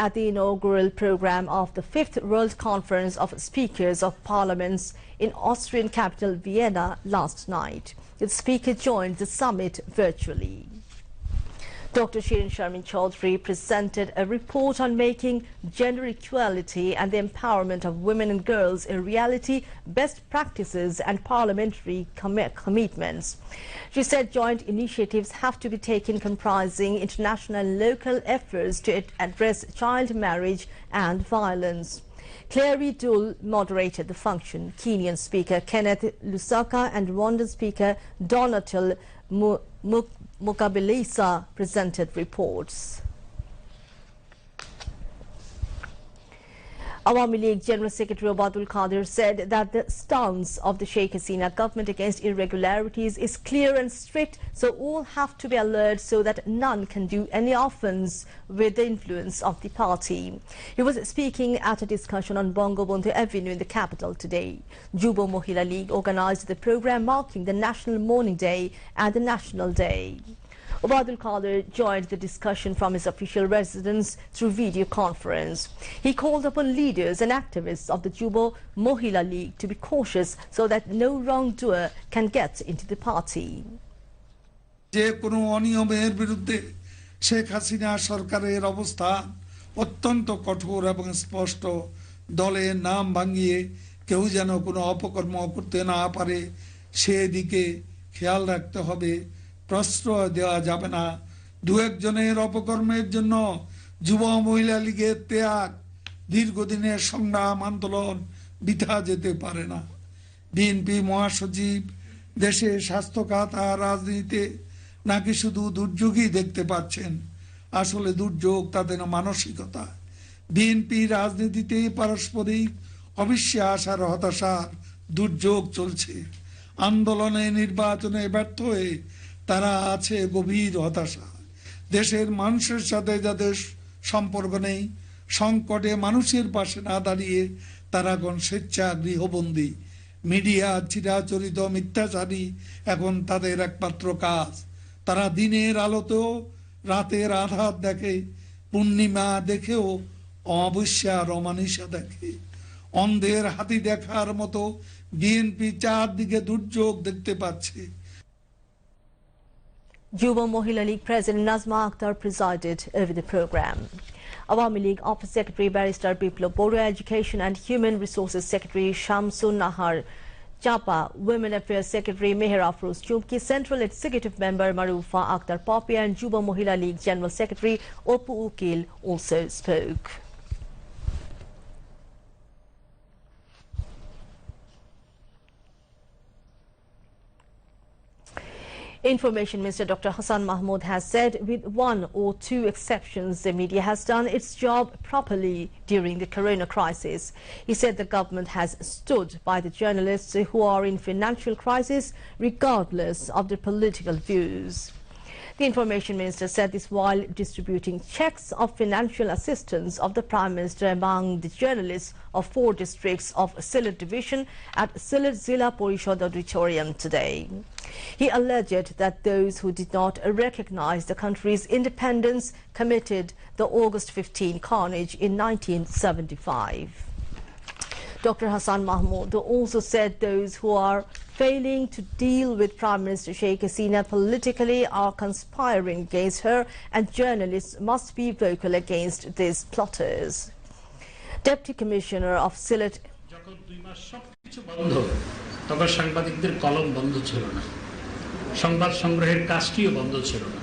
at the inaugural program of the 5th World Conference of Speakers of Parliaments in Austrian capital Vienna last night. The speaker joined the summit virtually. Dr. Shirin Sharmin Chaudhry presented a report on making gender equality and the empowerment of women and girls a reality, best practices and parliamentary commitments. She said joint initiatives have to be taken comprising international and local efforts to address child marriage and violence. Clary Dul moderated the function. Kenyan Speaker Kenneth Lusaka and Rwandan Speaker Donatil Mukabilisa presented reports. Awami League General Secretary Obadul Qadir said that the stance of the Sheikh Hasina government against irregularities is clear and strict, so all have to be alert so that none can do any offence with the influence of the party. He was speaking at a discussion on Bangabandhu Avenue in the capital today. Juba Mohila League organised the programme marking the National Mourning Day and the National Day. Obadul Qadir joined the discussion from his official residence through video conference. He called upon leaders and activists of the Juba Mohila League to be cautious so that no wrongdoer can get into the party. যে কোনো অনিয়মের বিরুদ্ধে শেখ হাসিনা সরকারের অবস্থান অত্যন্ত কঠোর এবং স্পষ্ট। দলের নাম ভাঙিয়ে কেউ যেন কোনো অপকর্ম করতে না পারে সেদিকে খেয়াল রাখতে হবে। প্রশ্রয় দেওয়া যাবে না। দু একজনের অপকর্মের জন্য যুব মহিলা লীগের ত্যাগ দীর্ঘদিনের সংগ্রাম আন্দোলন বৃথা যেতে পারে না। বিএনপি মহাসচিব দেশে স্বাস্থ্য খাত আর রাজনীতিতে নাকি শুধু দুর্যোগই দেখতে পাচ্ছেন, আসলে দুর্যোগ তাদের মানসিকতা। বিএনপি রাজনীতিতে পারস্পরিক অবিশ্বাস আর হতাশার দুর্যোগ চলছে। আন্দোলনে নির্বাচনে ব্যর্থ হয়ে তারা আছে গভীর হতাশা। দেশের মানুষের সাথে যাদের সম্পর্ক নেই, সংকটে মানুষের পাশে না দাঁড়িয়ে তারা এখন স্বেচ্ছা গৃহবন্দী। মিডিয়া চিরাচরিত মিথ্যাচারী এখন তাদের একমাত্র কাজ। তারা দিনের আলোতেও রাতের আধার দেখে, পূর্ণিমা দেখেও অমাবস্যা আর অমানিসা দেখে। অন্ধের হাতি দেখার মতো বিএনপি চারদিকে দুর্যোগ দেখতে পাচ্ছে। Juba Mohila League President Nazma Akhtar presided over the programme. Awami League Office Secretary Barrister Biplab Bora, Education and Human Resources Secretary Shamsun Nahar Chapa, Women Affairs Secretary Meher Afroz Chumki, Central Executive Member Marufa Akhtar Popia and Juba Mohila League General Secretary Opu Ukil also spoke. Information Minister Dr. Hassan Mahmood has said with one or two exceptions, the media has done its job properly during the corona crisis. He said the government has stood by the journalists who are in financial crisis regardless of their political views. The Information Minister said this while distributing checks of financial assistance of the Prime Minister among the journalists of 4 districts of Sylhet Division at Sylhet Zilla Porishad Auditorium today. He alleged that those who did not recognize the country's independence committed the August 15 carnage in 1975. Dr. Hassan Mahmood also said those who are failing to deal with Prime Minister Sheikh Hasina politically are conspiring against her, and journalists must be vocal against these plotters. Deputy Commissioner of Sylhet তখন সাংবাদিকদের কলম বন্ধ ছিল না, সংবাদ সংগ্রহের কাজটিও বন্ধ ছিল না।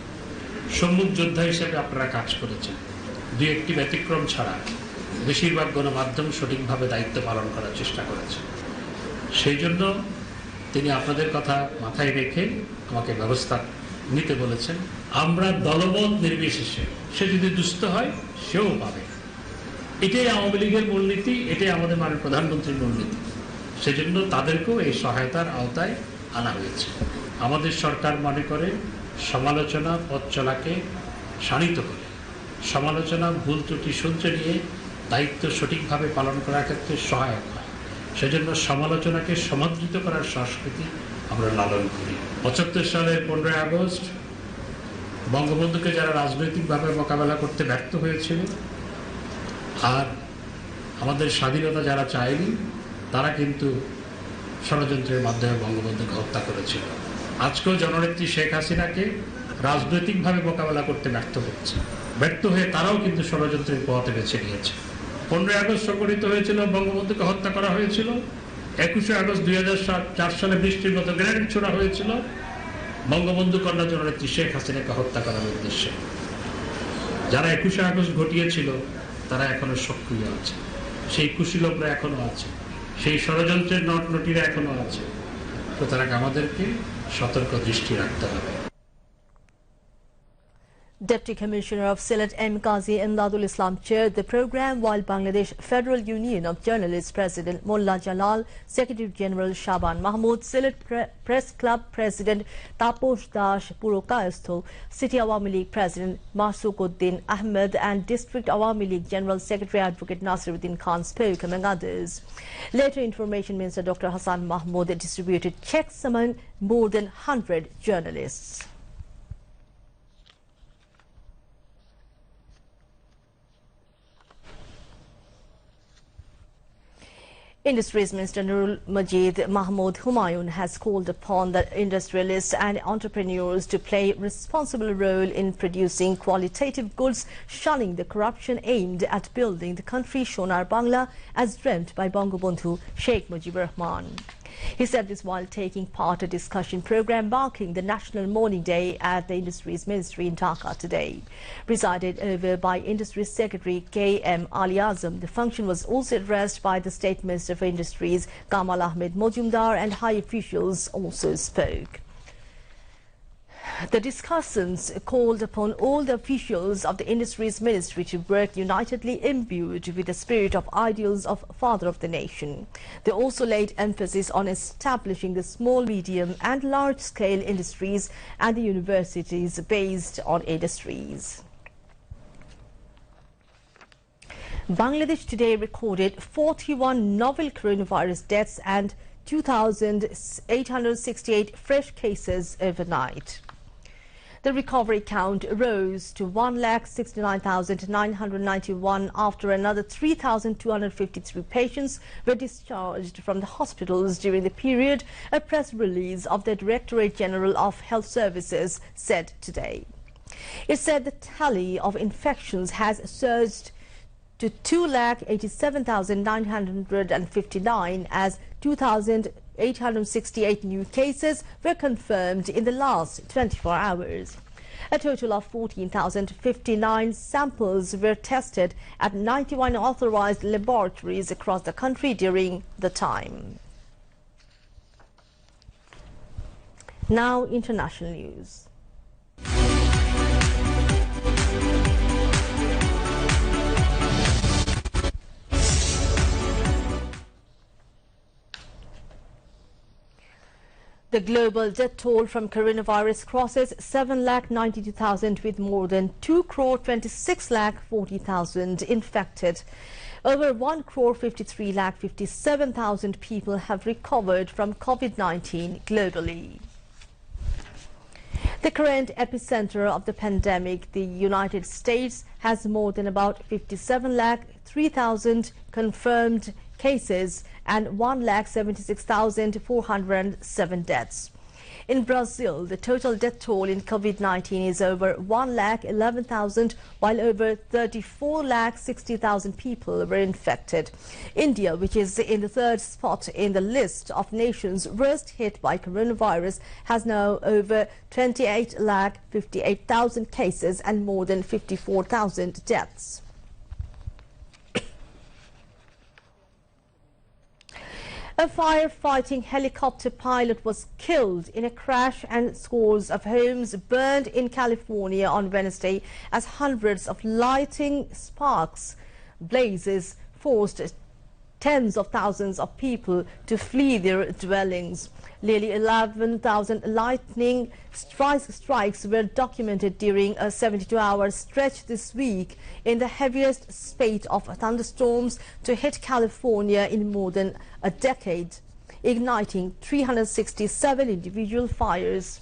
সম্মুখ যোদ্ধা হিসেবে আপনারা কাজ করেছেন। দুই একটি ব্যতিক্রম ছাড়া বেশিরভাগ গণমাধ্যম সঠিকভাবে দায়িত্ব পালন করার চেষ্টা করেছে। সেই জন্য তিনি আপনাদের কথা মাথায় রেখে আমাকে ব্যবস্থা নিতে বলেছেন। আমরা দলবল নির্বিশেষে সে যদি দুস্থ হয় সেও পাবে। এটাই আওয়ামী লীগের মূলনীতি, এটাই আমাদের মাননীয় প্রধানমন্ত্রীর মূলনীতি। সেজন্য তাদেরকেও এই সহায়তার আওতায় আনা হয়েছে। আমাদের সরকার মনে করে সমালোচনা পথ চলাকে শানিত করে, সমালোচনা ভুল ত্রুটি শুনতে নিয়ে দায়িত্ব সঠিকভাবে পালন করার ক্ষেত্রে সহায়ক হয়। সেজন্য সমালোচনাকে সমাদৃত করার সংস্কৃতি আমরা লালন করি। ৭৫ সালের 15 আগস্ট বঙ্গবন্ধুকে যারা রাজনৈতিকভাবে মোকাবেলা করতে ব্যর্থ হয়েছিল আর আমাদের স্বাধীনতা যারা চায়নি তারা কিন্তু ষড়যন্ত্রের মাধ্যমে বঙ্গবন্ধুকে হত্যা করেছিল। আজকেও জননেত্রী শেখ হাসিনাকে রাজনৈতিকভাবে মোকাবেলা করতে ব্যর্থ হয়ে তারাও কিন্তু ষড়যন্ত্রের পথে বেছে নিয়েছে। 15 আগস্ট সংঘটিত হয়েছিল, বঙ্গবন্ধুকে হত্যা করা হয়েছিল। 21শে আগস্ট 2004 সালে বৃষ্টির মতো গ্রেনেড ছোড়া হয়েছিল বঙ্গবন্ধু কন্যা জননেত্রী শেখ হাসিনাকে হত্যা করার উদ্দেশ্যে। যারা 21শে আগস্ট ঘটিয়েছিল তারা এখনো সক্রিয় আছে, সেই কুশীলভরা এখনো আছে, সেই ষড়যন্ত্রের নটনটিরা এখনো আছে। সুতরাং আমাদেরকে সতর্ক দৃষ্টি রাখতে হবে। Deputy Commissioner of Sylhet M. Qazi Imdadul Islam chaired the program, while Bangladesh Federal Union of Journalists President Mullah Jalal, Secretary General Shaban Mahmood, Sylhet Press Club President Taposh Dash Purokayastho, City Awami League President Masukuddin Ahmed and District Awami League General Secretary Advocate Nasiruddin Khan spoke, among others. Later, Information Minister Dr. Hassan Mahmood distributed checks among more than 100 journalists. Industries Minister Nurul Majid Mahmood Humayun has called upon the industrialists and entrepreneurs to play a responsible role in producing qualitative goods, shunning the corruption aimed at building the country Sonar Bangla as dreamt by Bangabandhu Sheikh Mujibur Rahman. He said this while taking part in a discussion program marking the National Mourning Day at the Industries Ministry in Dhaka today. Presided over by Industries Secretary K.M. Ali Azam, the function was also addressed by the State Minister for Industries Kamal Ahmed Mojumdar, and high officials also spoke. The discussants called upon all the officials of the Industries Ministry to work unitedly, imbued with the spirit of ideals of Father of the Nation. They also laid emphasis on establishing the small, medium and large-scale industries and the universities based on industries. Bangladesh today recorded 41 novel coronavirus deaths and 2,868 fresh cases overnight. The recovery count rose to 1,69,991 after another 3,253 patients were discharged from the hospitals during the period, a press release of the Directorate General of Health Services said today. It said the tally of infections has surged to 2,87,959 as 2,868 new cases were confirmed in the last 24 hours. A total of 14,059 samples were tested at 91 authorized laboratories across the country during the time. Now, international news. The global death toll from coronavirus crosses 7,92,000 with more than 2,26,40,000 infected. Over 1,53,57,000 people have recovered from COVID-19 globally. The current epicenter of the pandemic, the United States, has more than about 57,03,000 confirmed cases and 1,76,407 deaths. In Brazil, the total death toll in COVID-19 is over 1,11,000, while over 34,60,000 people were infected. India, which is in the third spot in the list of nations worst hit by coronavirus, has now over 28,58,000 cases and more than 54,000 deaths. A firefighting helicopter pilot was killed in a crash and scores of homes burned in California on Wednesday as hundreds of lightning sparks blazes forced tens of thousands of people to flee their dwellings. Nearly 11,000 lightning strikes were documented during a 72-hour stretch this week in the heaviest spate of thunderstorms to hit California in more than a decade, igniting 367 individual fires.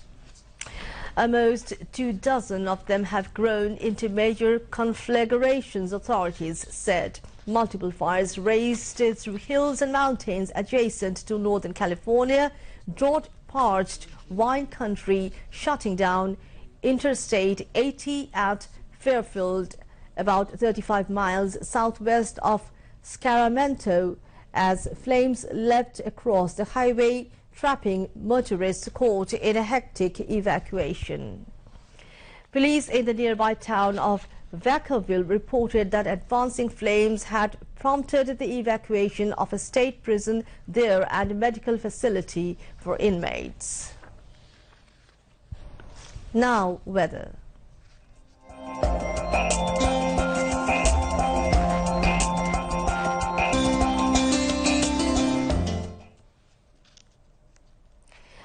Almost 24 of them have grown into major conflagrations, authorities said. Multiple fires raced through hills and mountains adjacent to Northern California, drought-parched wine country, shutting down Interstate 80 at Fairfield, about 35 miles southwest of Sacramento, as flames leapt across the highway, trapping motorists caught in a hectic evacuation. Police in the nearby town of Vacaville reported that advancing flames had prompted the evacuation of a state prison there and a medical facility for inmates. Now, weather.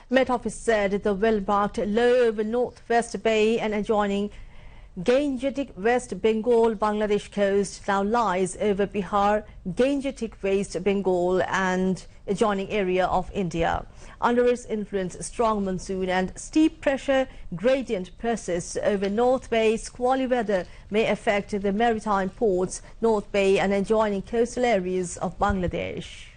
Met Office said the well-marked low over Northwest Bay and adjoining Gangetic West Bengal Bangladesh coast now lies over Bihar, Gangetic West Bengal and adjoining area of India. Under its influence, strong monsoon and steep pressure gradient persists over North Bay. Squally weather may affect the maritime ports, North Bay and adjoining coastal areas of Bangladesh.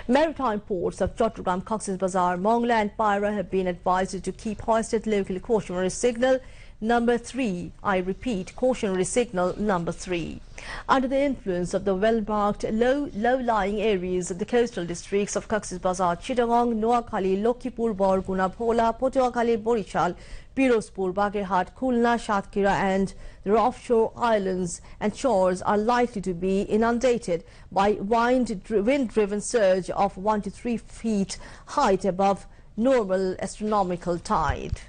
Maritime ports of Chattogram, Cox's Bazar, Mongla and Pyra have been advised to keep hoisted local cautionary signal number 3. I repeat, cautionary signal number 3. Under the influence of the well-marked low-lying areas of the coastal districts of Cox's Bazar, Chittagong, Noakhali, Lokipur, Borguna, Bhola, Potuakhali, Borishal, Pirozpur, Bagirhat, Khulna, Shatkhira and their offshore islands and shores are likely to be inundated by wind-driven surge of 1 to 3 feet height above normal astronomical tide.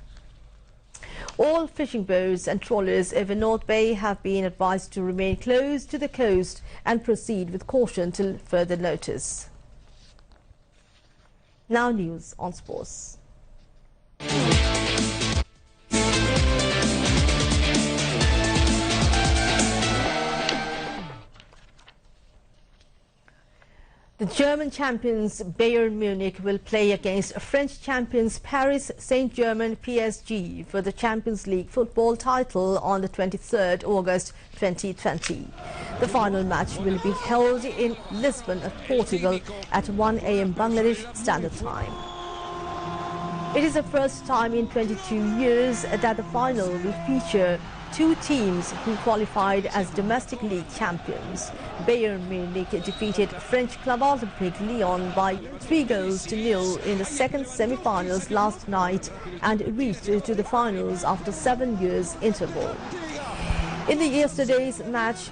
All fishing boats and trawlers over North Bay have been advised to remain close to the coast and proceed with caution till further notice. Now news on sports. The German champions Bayern Munich will play against French champions Paris Saint-Germain PSG for the Champions League football title on the 23rd August 2020. The final match will be held in Lisbon, Portugal at 1 a.m. Bangladesh Standard Time. It is the first time in 22 years that the final will feature two teams who qualified as domestic league champions. Bayern Munich defeated French club Olympique Lyon by 3-0 in the second semi-finals last night and reached to the finals after 7 years interval. In the yesterday's match,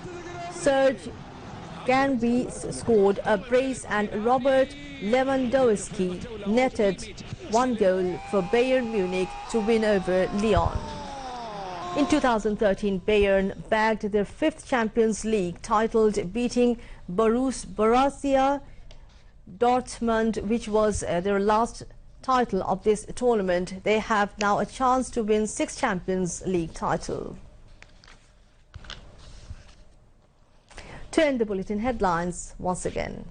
Serge Gnabry scored a brace and Robert Lewandowski netted 1 goal for Bayern Munich to win over Lyon. In 2013, Bayern bagged their 5th Champions League title, beating Borussia Dortmund, which was their last title of this tournament. They have now a chance to win 6th Champions League title. To end the bulletin headlines once again.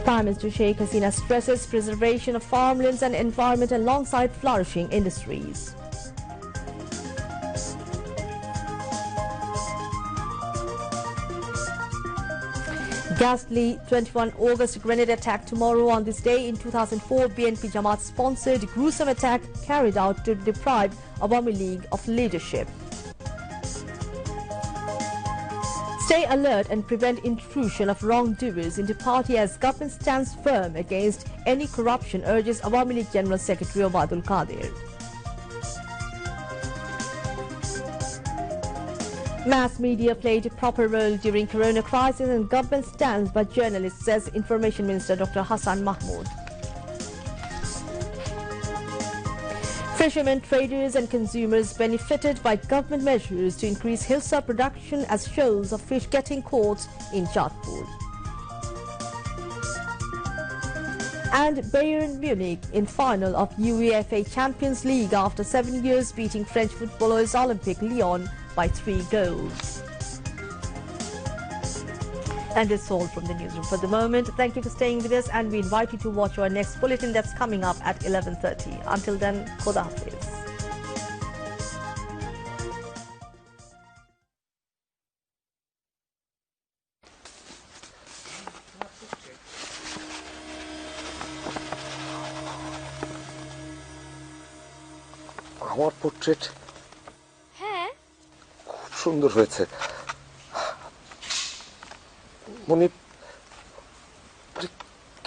Prime Minister Sheikh Hasina stresses preservation of farmlands and environment alongside flourishing industries. Ghastly 21 August grenade attack tomorrow. On this day in 2004, BNP Jamaat sponsored gruesome attack carried out to deprive Awami League of leadership. Stay alert and prevent intrusion of wrongdoers into party as government stands firm against any corruption, urges Awami League General Secretary Obaidul Qadir. Mass media played a proper role during corona crisis and government stands by journalists, says Information Minister Dr. Hassan Mahmood. Fishermen, traders and consumers benefited by government measures to increase hilsa production as shoals of fish getting caught in Jodhpur. And Bayern Munich in final of UEFA Champions League after 7 years, beating French footballers Olympique Lyon by 3 goals. And it's all from the newsroom for the moment. Thank you for staying with us, and we invite you to watch our next bulletin that's coming up at 11:30. Until then, Khuda Hafiz. আমার portrait হ্যাঁ, খুব সুন্দর হয়েছে মনি।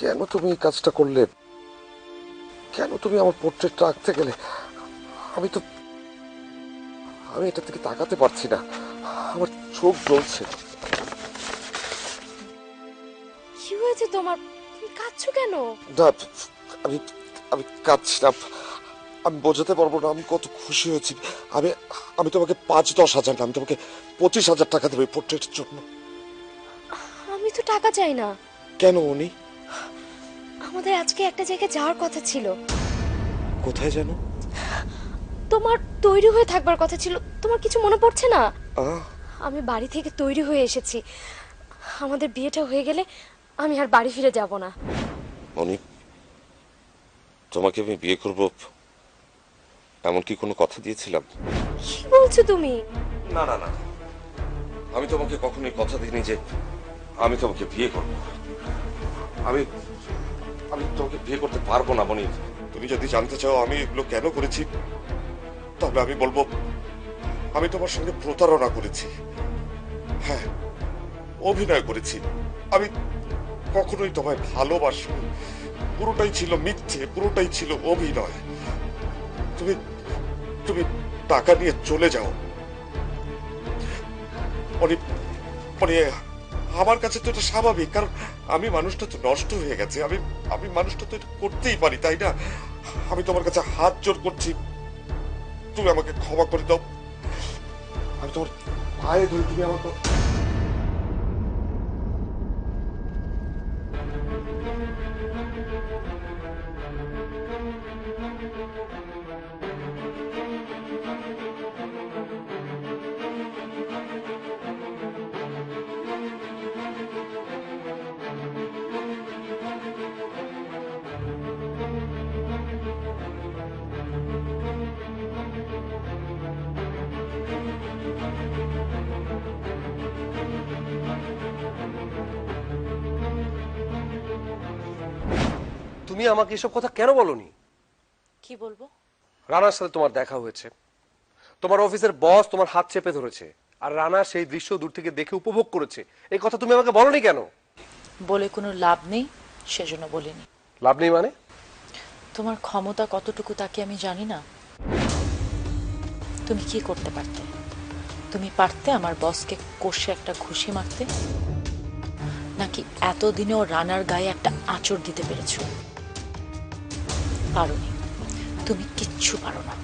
কেন তুমি এই কাজটা করলে? কেন তুমি আমার পোর্ট্রেটটা আঁকতে গেলে? আমি এটা থেকে তাকাতে পারছি না, আমার চোখ জ্বলছে। কি হয়েছে তোমার? তুমি কাঁদছো কেন? না, আমি আমি কাঁদছি না, আমি বোঝাতে পারবো না আমি কত খুশি হয়েছি। আমি আমি তোমাকে 5-10 হাজার না, আমি তোমাকে 25,000 টাকা দেবো পোর্ট্রেটের জন্য। আমি তো টাকা চাই না। কেন উনি? আমাদের আজকে একটা জায়গায় যাওয়ার কথা ছিল। কোথায় যেন? তোমার তৈরি হয়ে থাকবার কথা ছিল, তোমার কিছু মনে পড়ছে না? আমি বাড়ি থেকে তৈরি হয়ে এসেছি। আমাদের বিয়েটা হয়ে গেলে আমি আর বাড়ি ফিরে যাব না। মনি, তোমাকে আমি বিয়ে করব এমন কি কোনো কথা দিয়েছিলাম? কি বলছো তুমি? না না না, আমি তোমাকে কখনোই কথা দিইনি যে আমি তোমাকে বিয়ে করব। আমি আমি তোমাকে বিয়ে করতে পারবো না মনি। তুমি যদি জানতে চাও আমি এগুলো কেন করেছি, তাহলে আমি বলবো আমি তোমার সঙ্গে প্রতারণা করেছি। হ্যাঁ, অভিনয় করেছি। আমি কখনোই তোমায় ভালোবাসিনি। পুরোটাই ছিল মিথ্যে, পুরোটাই ছিল অভিনয়। তুমি তুমি টাকা নিয়ে চলে যাও। আমার কাছে তো এটা স্বাভাবিক, কারণ আমি মানুষটা তো নষ্ট হয়ে গেছে। আমি মানুষটা তো এটা করতেই পারি, তাই না? আমি তোমার কাছে হাত জোর করছি, তুমি আমাকে ক্ষমা করে দাও। আমি তোমার পায়ে ধরে, তুমি আমাকে তুমি আমাকে এসব কথা কেন বলনি? কি বলবো? রানার সাথে তোমার দেখা হয়েছে, তোমার অফিসের বস তোমার হাত চেপে ধরেছে, আর রানা সেই দৃশ্য দূর থেকে দেখে উপভোগ করেছে। এই কথা তুমি আমাকে বলনি কেন? বলে কোনো লাভ নেই, সেজন্য বলিনি। লাভ নেই মানে? তোমার ক্ষমতা কতটুকু তাকে আমি জানি না। তুমি কি করতে পারতে? তুমি পারতে আমার বসকে কষে একটা ঘুষি মারতে, নাকি এতদিনেও রানার গায়ে একটা আঁচড় দিতে পেরেছো? পারোনি, তুমি কিচ্ছু পারো না।